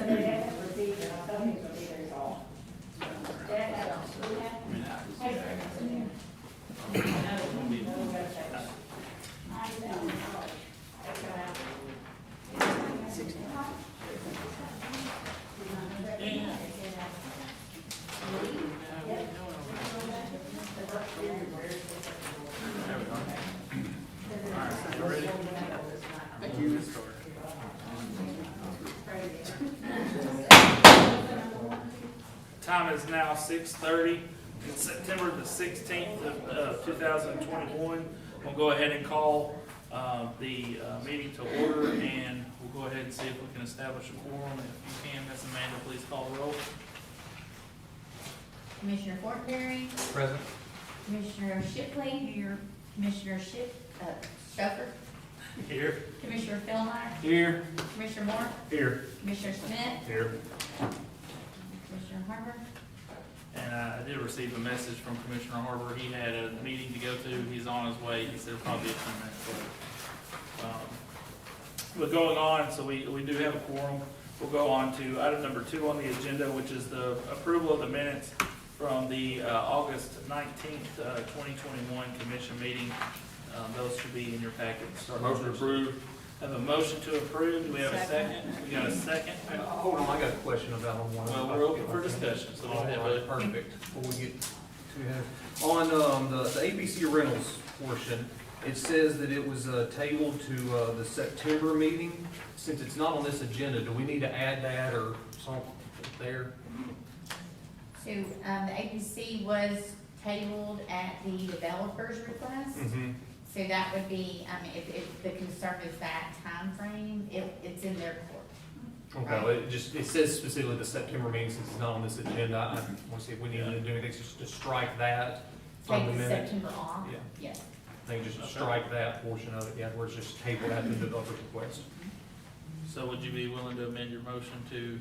they haven't received it, I thought he was gonna be there, so. That, we have. Papers in there. No, we gotta take $9,000. Take it out. Thank you. Time is now 6:30. It's September the 16th of 2021. We'll go ahead and call the meeting to order, and we'll go ahead and see if we can establish a quorum. If you can, Ms. Amanda, please call the roll. Commissioner Fortenberry, Present. Commissioner Shipley, here. Commissioner Stover, Here. Commissioner Fillmeyer, Here. Commissioner Moore, Here. Commissioner Smith, Here. Commissioner Harbor. And I did receive a message from Commissioner Harbor. He had a meeting to go to. He's on his way. He said it'll probably be a few minutes late. But going on, so we do have a quorum. We'll go on to item number 2 on the agenda, which is the approval of the minutes from the August 19th, 2021 commission meeting. Those should be in your packet. Motion approved. Have a motion to approve. Do we have a second? We got a second? Hold on, I got a question about on one. Well, we're open for discussion, so we'll have a. Perfect. Before we get too ahead. On the ABC rentals portion, it says that it was tabled to the September meeting. Since it's not on this agenda, do we need to add that or something there? So, the APC was tabled at the developer's request. Mm-hmm. So that would be, if the concern is that timeframe, it's in their court. Okay, well, it says specifically the September meeting, since it's not on this agenda. I want to see if we need to do anything, just to strike that from Take the the minute. September off? Yeah. Yes. I think just strike that portion of it, yeah, where it's just tabled at the developer's request. So would you be willing to amend your motion to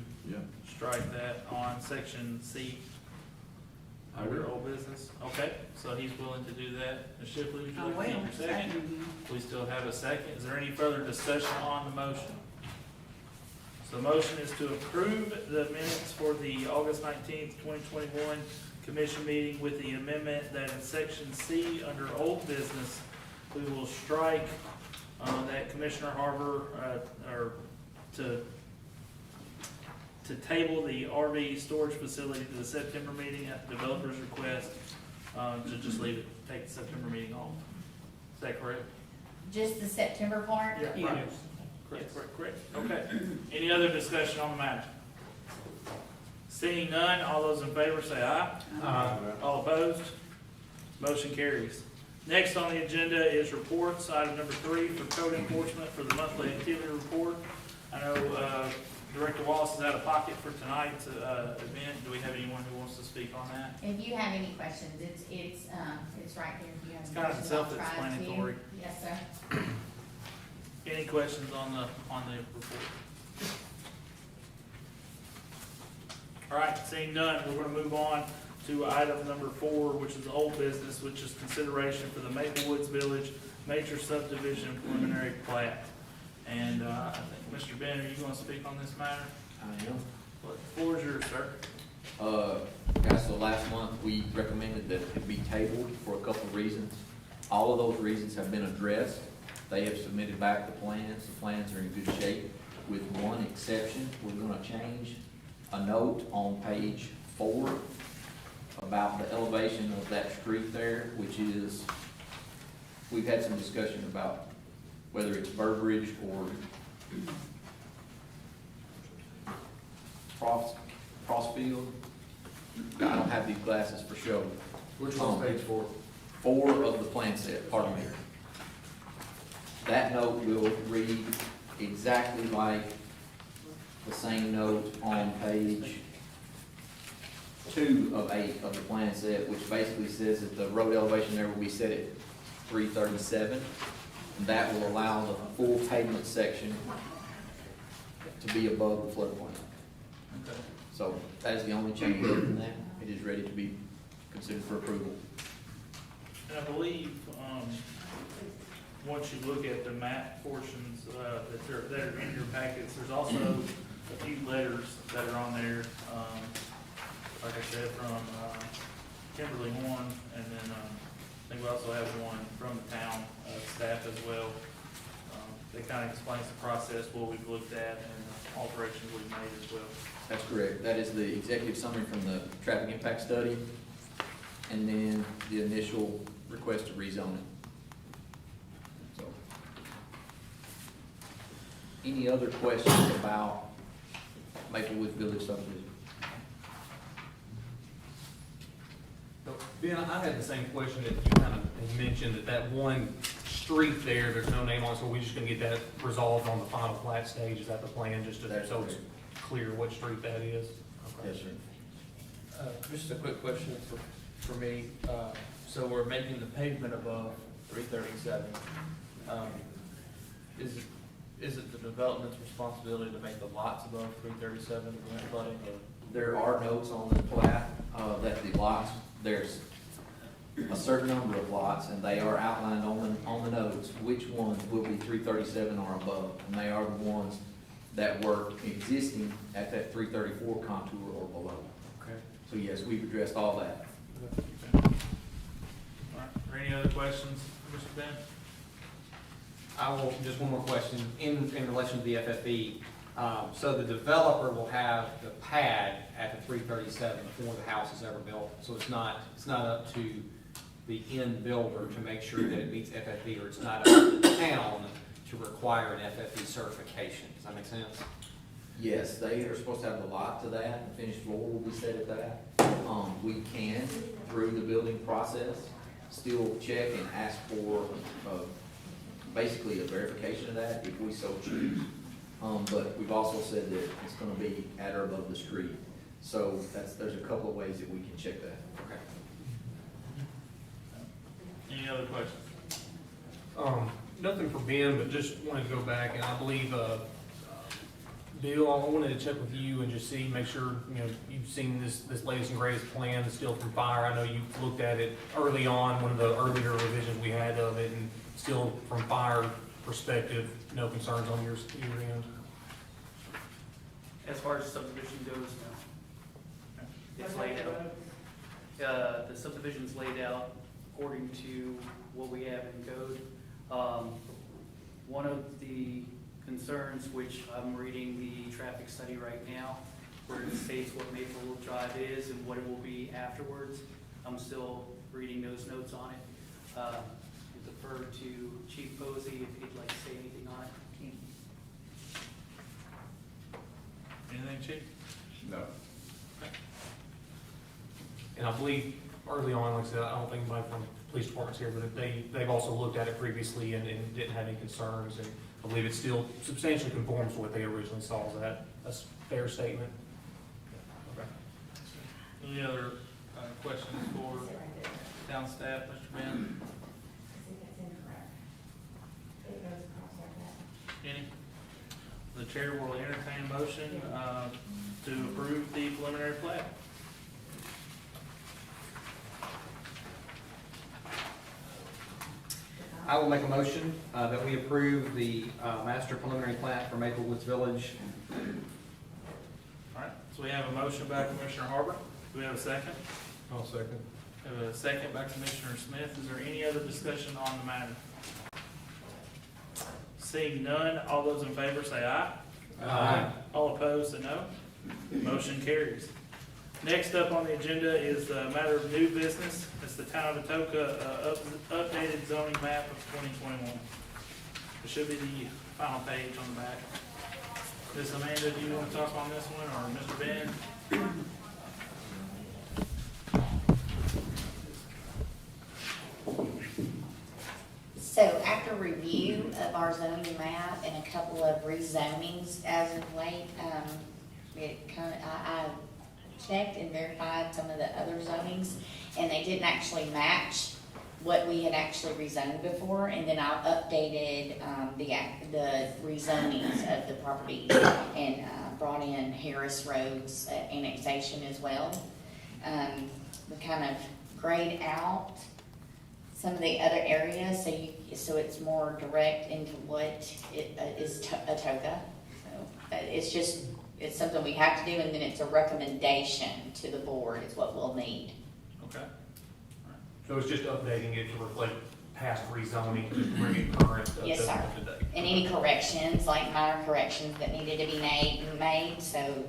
strike that on section C under old business? Okay, so he's willing to do that. Ms. Shipley, would you like to make your second? We still have a second. Is there any further discussion on the motion? So the motion is to approve the minutes for the August 19th, 2021 commission meeting with the amendment that in section C under old business, we will strike that Commissioner Harbor, or to table the RV storage facility to the September meeting at the developer's request, to just leave it, take the September meeting off. Is that correct? Just the September part? Right. Correct. Okay. Any other discussion on the matter? Seeing none, all those in favor say aye. All opposed? Motion carries. Next on the agenda is reports. Item number 3 for code enforcement for the monthly activity report. I know Director Wallace is out of pocket for tonight's event. Do we have anyone who wants to speak on that? If you have any questions, it's right here. If you have It's any kind of questions, I'll try to. self-explanatory. Yes, sir. Any questions on the report? All right, seeing none, we're going to move on to item number 4, which is the old business, which is consideration for the Maple Woods Village major subdivision preliminary plat. And I think, Mr. Ben, are you going to speak on this matter? I am. The floor is yours, sir. Guys, so last month, we recommended that it be tabled for a couple of reasons. All of those reasons have been addressed. They have submitted back the plans. The plans are in good shape, with one exception. We're gonna change a note on page 4 about the elevation of that street there, which is, we've had some discussion about whether it's Burbridge or Crossfield. I don't have these glasses for show. Which one's page 4? 4 of the plan set, pardon me. That note will read exactly like the same note on page 2 of 8 of the plan set, which basically says that the road elevation there will be set at 337. And that will allow the full pavement section to be above the floodplain. Okay. So that is the only change other than that. It is ready to be considered for approval. And I believe, once you look at the map portions that are in your packets, there's also a few letters that are on there, like I said, from, Kimberly Horn, and then, I think we also have one from the town, staff as well. That kind of explains the process, what we've looked at, and the alterations we've made as well. That's correct. That is the executive summary from the traffic impact study, and then the initial request to rezone it. So, any other questions about Maplewood Village subdivision? So, Ben, I had the same question that you kind of had mentioned, that one street there, there's no name on it, so we're just gonna get that resolved on the final plat stage, is that the plan, just to, That's so it's correct. clear what street that is? Okay. Yes, sir. Just a quick question for me. So we're making the pavement above 337. Is it the development's responsibility to make the lots above 337 to prevent flooding? Or There are notes on the plat, that the lots, there's a certain number of lots, and they are outlined on the notes, which ones will be 337 or above, and they are the ones that were existing at that 334 contour or below. Okay. So yes, we've addressed all that. All right, are any other questions, for Mr. Ben? I will, just one more question, in relation to the FFE. So the developer will have the pad at the 337 before the house is ever built. So it's not up to the end builder to make sure that it meets FFE, or it's not up to the town to require an FFE certification. Does that make sense? Yes, they are supposed to have the lot to that, the finished floor will be set at that. We can, through the building process, still check and ask for, basically a verification of that if we so choose. But we've also said that it's gonna be at or above the street. So there's a couple of ways that we can check that. Okay. Any other questions? Nothing for Ben, but just wanted to go back, and I believe, Bill, I wanted to check with you and just see, make sure, you've seen this latest and greatest plan that's still from fire. I know you looked at it early on, one of the earlier revisions we had of it, and still from fire perspective, no concerns on your end. As far as subdivision goes, no. It's laid out. The subdivision's laid out according to what we have in code. One of the concerns, which I'm reading the traffic study right now, where it states what Maplewood Drive is and what it will be afterwards. I'm still reading those notes on it. I defer to Chief Posey if he'd like to say anything on it. Anything, Chief? No. And I believe early on, like I said, I don't think anybody from police department's here, but they've also looked at it previously and didn't have any concerns, and I believe it still substantially conforms to what they originally saw. Is that a fair statement? Okay. Any other questions for town staff, Mr. Ben? Any? The chair will entertain a motion to approve the preliminary plat. I will make a motion that we approve the master preliminary plat for Maple Woods Village. All right, so we have a motion by Commissioner Harbor. Do we have a second? I'll second. We have a second by Commissioner Smith. Is there any other discussion on the matter? Seeing none, all those in favor say aye. Aye. All opposed, say no. Motion carries. Next up on the agenda is the matter of new business. It's the town of Atoka updated zoning map of 2021. It should be the final page on the back. Ms. Amanda, do you want to talk on this one, or Mr. Ben? So after review of our zoning map and a couple of rezonings as of late, I checked and verified some of the other zonings, and they didn't actually match what we had actually rezoned before, and then I updated the rezonings of the properties and brought in Harris Road's annexation as well. We kind of grayed out some of the other areas, so it's more direct into what it is Atoka. So it's just it's something we have to do, and then it's a recommendation to the board is what we'll need. Okay. So it's just updating it to reflect past rezoning, just to bring it current, Yes, sir. up to date. And any corrections, like minor corrections that needed to be made, so,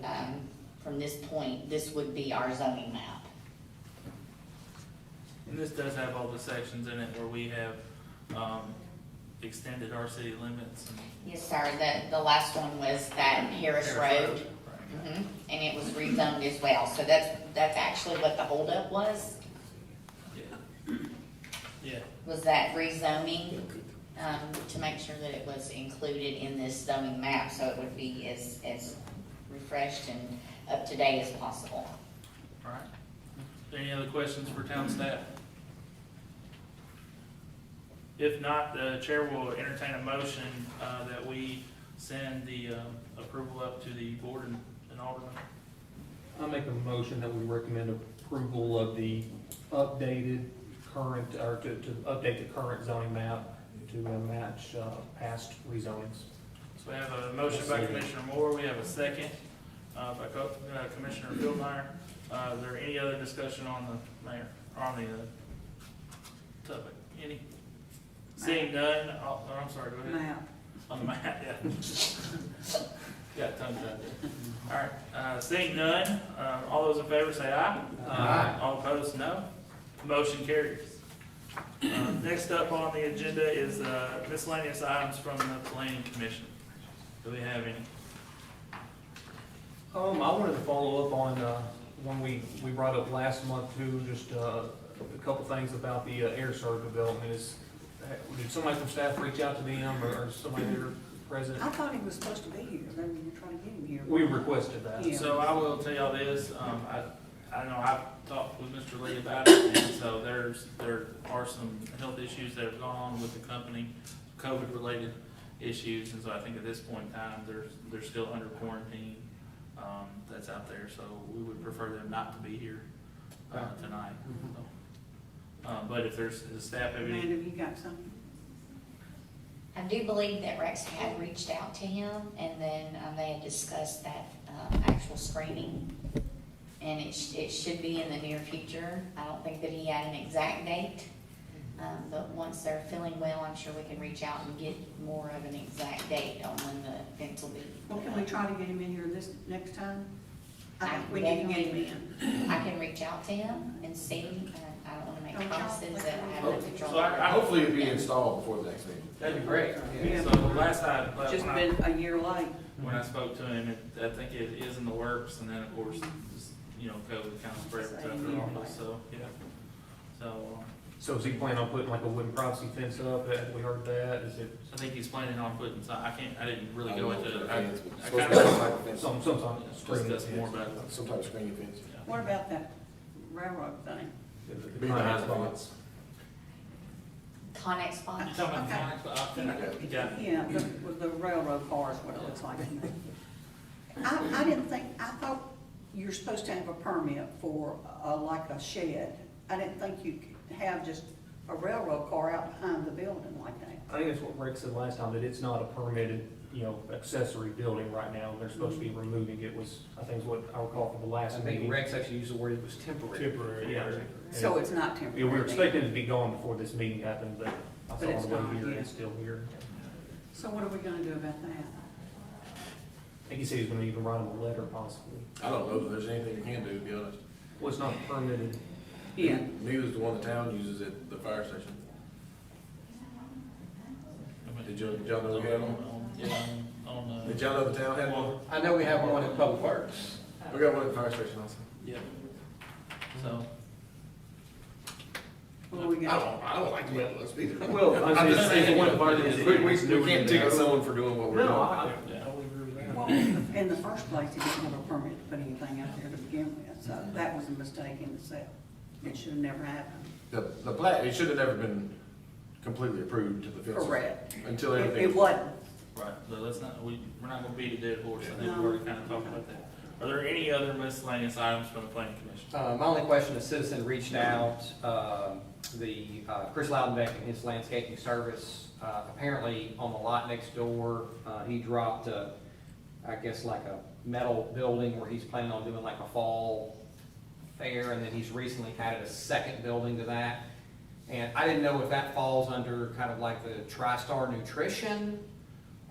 from this point, this would be our zoning map. And this does have all the sections in it where we have, extended our city limits and. Yes, sir, the last one was that Harris Road. Right. Mhm. And it was rezoned as well, so that's actually what the holdup was Yeah. was that rezoning, to make sure that it was included in this zoning map, so it would be as refreshed and up to date as possible. All right. Any other questions for town staff? If not, the chair will entertain a motion, that we send the, approval up to the board and alderman. I make a motion that we recommend approval of the updated current, or to update the current zoning map to match past rezonings. So we have a motion by Commissioner Moore, we have a second, by Commissioner Fieldmeyer. Is there any other discussion on the mayor, on the, topic? Any? Seeing none, I'm sorry, go ahead. On the map, yeah. Got tongue tied there. All right, seeing none, all those in favor say aye. Aye. All opposed, no. Motion carries. Next up on the agenda is miscellaneous items from the planning commission. Do we have any? I wanted to follow up on one we brought up last month too, just a couple things about the air serv development. Did somebody from staff reach out to them, or somebody there present? I thought he was supposed to be here, they were trying to get him here. We requested that. Yeah. So I will tell y'all this, I know I've talked with Mr. Lee about it, and so there are some health issues that have gone on with the company, COVID-related issues, and so I think at this point in time, they're still under quarantine, that's out there, so we would prefer them not to be here, tonight. So, but if does staff have any? Amanda, have you got something? I do believe that Rex had reached out to him, and then they had discussed that actual screening, and it should be in the near future. I don't think that he had an exact date, but once they're feeling well, I'm sure we can reach out and get more of an exact date on when the events will be. Well, can we try to get him in here this next time? I I think we can need to get him in. I can reach out to him and see. I don't want to make Don't y'all- promises that I have no control. So I Hopefully it'll be installed before the next meeting. That'd be great. Yeah. So last time, Just when been a year late. I spoke to him, I think it is in the works, and then of course, just, COVID kind of spread through all this, so, yeah. So, So is he planning on putting like a wooden privacy fence up? Have we heard that? Is it I think he's planning on putting some, I didn't really go into it. I Supposed kind to be of some type of fence. some type of screen? discussed more about it. Some type of screening fence. What about that railroad thing? The Be kind behind of the spots. fence. Connex spot. You talking about mechanics, but yeah. Yeah, with the railroad car is what it looks like to me. I thought you're supposed to have a permit for, like a shed. I didn't think you could have just a railroad car out behind the building like that. I think that's what Rick said last time, that it's not a permitted, accessory building right now. They're supposed to be removing it was, I think is what I recall from the I last think meeting. Rex actually used the word, it was temporary. Temporary, yeah. So it's not temporary. Yeah, we were expecting it to be gone before this meeting happened, but I But saw it's on the way not, here, yeah. it's still here. So what are we gonna do about that? I think he said he's gonna even write him a letter possibly. I don't know that there's anything you can do, to be honest. Well, it's not permitted. Yeah. Neither is the one the town uses at the fire station. Did y'all know we had one? Yeah, on, Did y'all know the town had one? I know we have one at Public Works. We got one at the fire station also. yeah. So, What are we gonna? I don't like the way it looks either. Well, I'm just saying, one part is. we can't ticket someone for doing what we're No, doing. I Yeah. totally agree with that. Well, in the first place, he didn't have a permit to put anything out there to begin with, so that was a mistake in itself. It should have never happened. The plat, it should have never been completely approved to the fence. Correct. Until It everything. wasn't. right, but we're not gonna beat a dead horse, I think No. we already kind of talked about that. Are there any other miscellaneous items from the planning commission? My only question, a citizen reached out, Chris Loudenbeck and his landscaping service, apparently on the lot next door, he dropped I guess like a metal building where he's planning on doing like a fall fair, and then he's recently added a second building to that. And I didn't know if that falls under kind of like the TriStar Nutrition,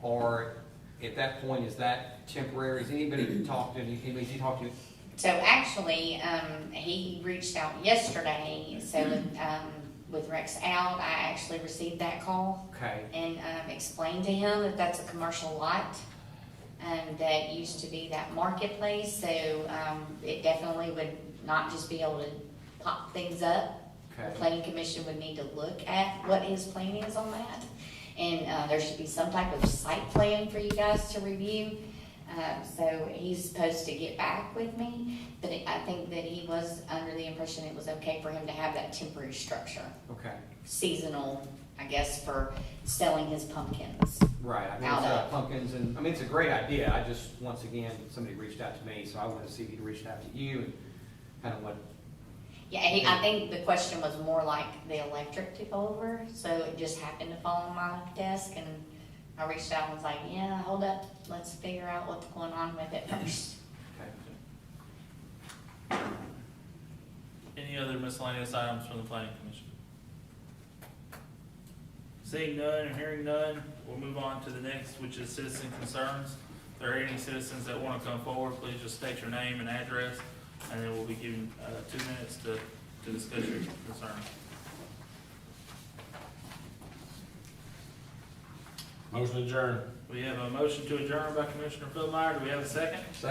or at that point, is that temporary? Has anybody talked to, So actually, he reached out yesterday, so with Rex out, I actually received that call Okay, and explained to him that that's a commercial lot. That used to be that marketplace, so it definitely would not just be able to pop things up. The okay, planning commission would need to look at what his plan is on that. And there should be some type of site plan for you guys to review. So he's supposed to get back with me, but I think that he was under the impression it was okay for him to have that temporary structure, okay. seasonal, I guess, for selling his pumpkins. Right, I mean, Out it's of. pumpkins, and, I mean, it's a great idea. I just, once again, somebody reached out to me, so I wanted to see if he'd reached out to you and kind of what. Yeah, I think the question was more like the electric took over, so it just happened to fall on my desk, and I reached out and was like, yeah, hold up, let's figure out what's going on with it first. Okay. Any other miscellaneous items from the planning commission? Seeing none and hearing none, we'll move on to the next, which is citizen concerns. If there are any citizens that want to come forward, please just state your name and address, and then we'll be giving 2 minutes to discuss your concern. Motion adjourned. We have a motion to adjourn by Commissioner Philmeyer. Do we have a second? Second?